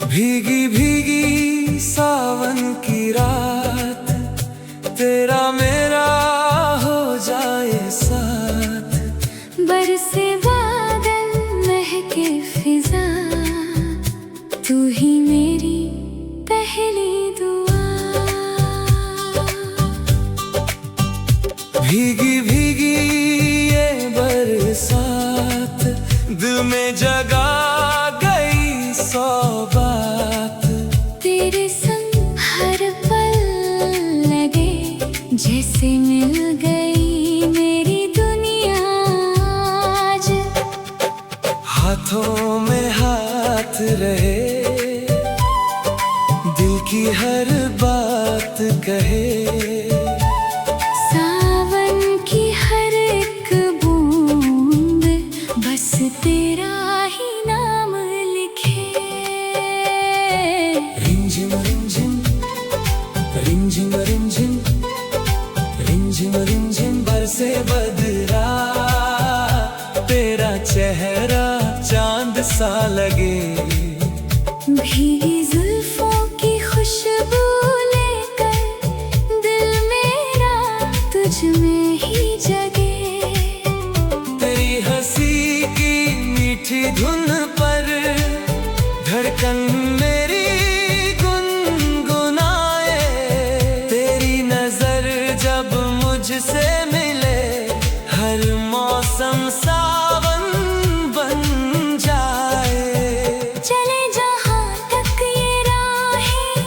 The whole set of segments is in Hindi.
भीगी भीगी सावन की रात, तेरा मेरा हो जाए साथ। बरसे बादल महके फिजा, तू ही मेरी पहली दुआ। भीगी भीगी ये बरसात, दिल में जगा गई सौ बात। तेरे संग हर पल लगे जैसे मिल गई मेरी दुनिया आज। हाथों में हाथ रहे, दिल की हर बात कहे। सावन की हर एक बूंद बस तेरा ही नाम लिखे। रिमझिम रिमझिम रिमझिम रिमझिम रिमझिम रिमझिम बरसे बदरा, तेरा चेहरा चांद सा लगे। भीगी जुल्फों की खुशबू लेकर दिल मेरा तुझ में ही जगे। तेरी हंसी की मीठी धुन पर धड़कन मेरी गुनगुनाए। तेरी नजर जब मुझसे मिले, हर मौसम सावन बन जाए। चले जहाँ तक ये राहें,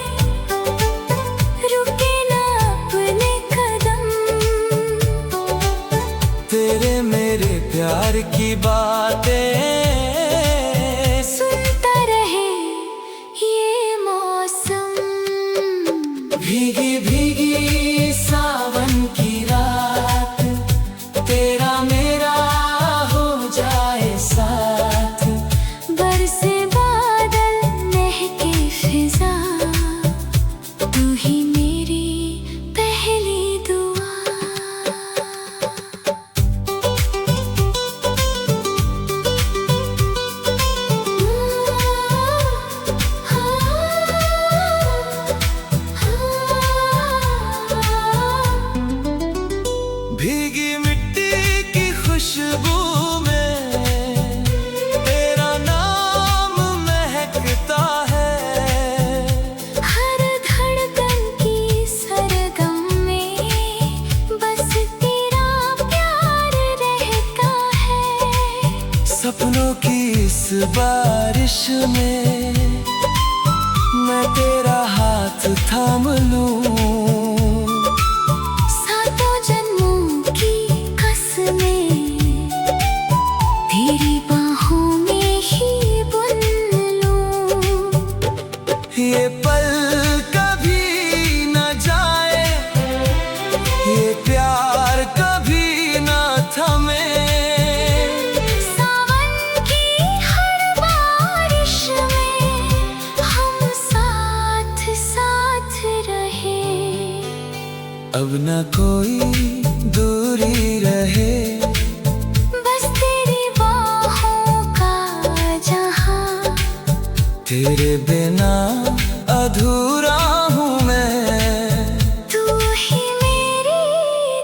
रुके ना अपने कदम। तेरे मेरे प्यार की बातें सुनता रहे ये मौसम। भीगी भीगी सावन की रात, तेरा मेरा हो जाए साथ। बरसे बादल महके फिजा, तू ही मेरी पहली दुआ। भीगी मिट्टी की खुशबू में तेरा नाम महकता है। हर धड़कन की सरगम में बस तेरा प्यार रहता है। सपनों की इस बारिश में मैं तेरा हाथ थाम लूं। सातों जन्मों की कसमें तेरी बाहों में ही बुन लूं। ये पल कभी न जाए, ये प्यार कभी न थमे। सावन की हर बारिश में हम साथ साथ रहे। अब न कोई दूरी रहे, बस तेरी बाहों का जहां। तेरे बिना अधूरा हूँ मैं। तू ही मेरी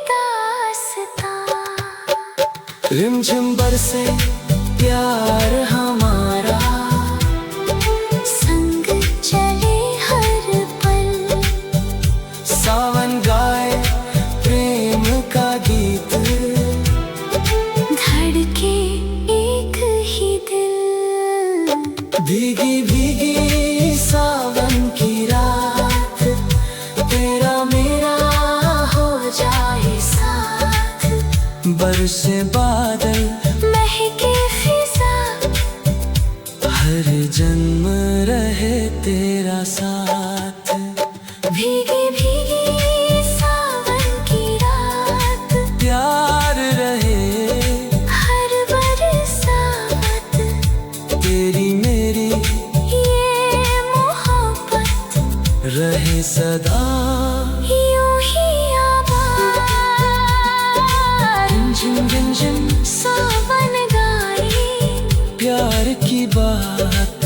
दास्तां। रिमझिम बरसे प्यार हमारा, संग चले हर पल। सावन गाए प्रेम का गीत, धड़के एक ही दिल। भीगी भीगी सावन की रात, तेरा मेरा हो जाए साथ। बरसे बादल महके फिजा, हर जन्म रहे तेरा साथ। भीगी भीगी सावन की रात, प्यार रहे हर बरसात, तेरी मेरी ये मोहब्बत रहे सदा यूं ही आबाद। रिमझिम रिमझिम सावन गाए प्यार की बात।